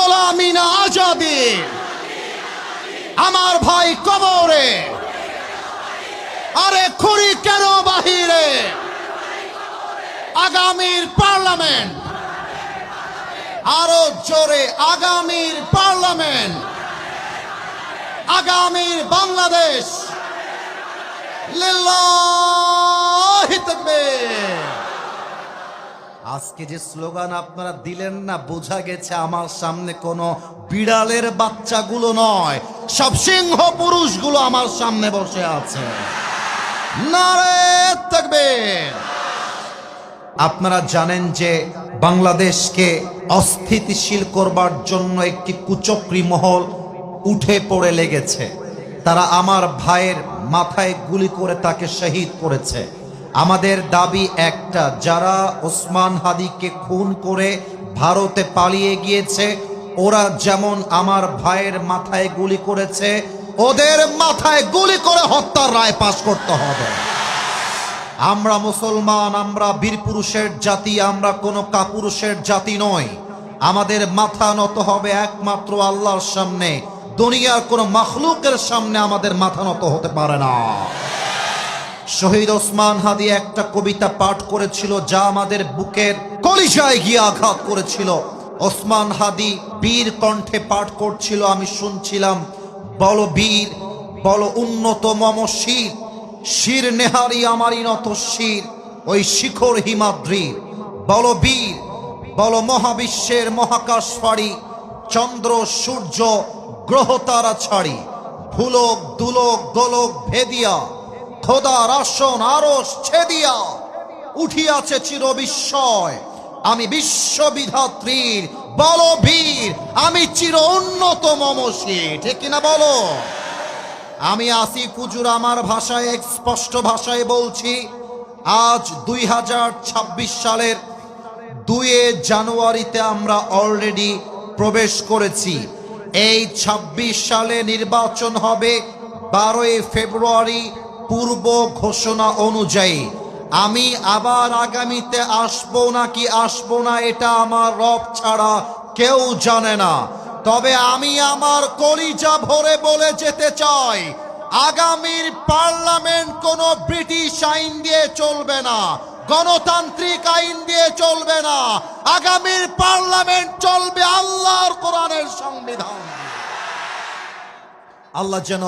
গোলামি না আজাদি, আমার ভাই কবরে, আরে খুঁড়ি কেন বাহিরে, আগামীর পার্লামেন্ট, আরো জোরে আগামীর পার্লামেন্ট, আগামীর বাংলাদেশ, লিল্লাহি তাকবীর। আজকে যে স্লোগান আপনারা দিলেন না, বোঝা গেছে আমার সামনে কোনো বিড়ালের বাচ্চাগুলো নয়, সব সিংহ পুরুষগুলো আমার সামনে বসে আছে। নারে তাকবীর। আপনারা জানেন যে বাংলাদেশকে অস্থিতিশীল করবার জন্য একটি কুচক্রী মহল উঠে পড়ে লেগেছে। তারা আমার ভাইয়ের মাথায় গুলি করে তাকে শহীদ করেছে। আমাদের দাবি একটা, যারা ওসমান হাদিকে খুন করে ভারতে পালিয়ে গিয়েছে, ওরা যেমন আমার ভাইয়ের মাথায় গুলি করেছে, ওদের মাথায় গুলি করে হত্যার রায় পাশ করতে হবে। আমরা মুসলমান, আমরা বীর পুরুষের জাতি, আমরা কোনো কাপুরুষের জাতি নই। আমাদের মাথা নত হবে একমাত্র আল্লাহর সামনে, দুনিয়ার কোনো মাখলুকের সামনে আমাদের মাথা নত হতে পারে না। শহীদ ওসমান হাদি একটা কবিতা পাঠ করেছিল, যা আমাদের বুকের কলিজায় গিয়ে আঘাত করেছিল। ওসমান হাদি বীর কণ্ঠে পাঠ করছিল, আমি শুনছিলাম। বলো বীর, বলো উন্নত মম শির, শির নেহারি আমারই নত শির, ওই শিখর হিমাদ্রির। বলো বীর, বলো মহাবিশ্বের মহাকাশ ফাড়ি, চন্দ্র সূর্য গ্রহ তারা ছাড়ি, ভুলক দুলক গোলক ভেদিয়া, খোদার আসন আরশ ছেদিয়া, উঠিয়াছে চির বিস্ময়, আমি বিশ্ববিধাত্রীর। বলো বীর, আমি চির উন্নত মম শির। ঠিক কিনা বলো? আমি আসিফ হুজুর আমার ভাষায়, স্পষ্ট ভাষায় বলছি, আজ 2026 সালের 2 জানুয়ারিতে আমরা অলরেডি প্রবেশ করেছি। এই 26 সালে নির্বাচন হবে 12 ফেব্রুয়ারি পূর্ব ঘোষণা অনুযায়ী। আমি আবার আগামীতে আসবো নাকি আসবো না, এটা আমার রব ছাড়া কেউ জানে না। তবে আমি আমার কলিজা ভরে বলে যেতে চাই, আগামীর পার্লামেন্ট কোনো ব্রিটিশ আইন দিয়ে চলবে না, গণতান্ত্রিক আইন দিয়ে চলবে না। আগামীর পার্লামেন্ট চলবে আল্লাহর কোরআনের সংবিধান। আল্লাহ যেন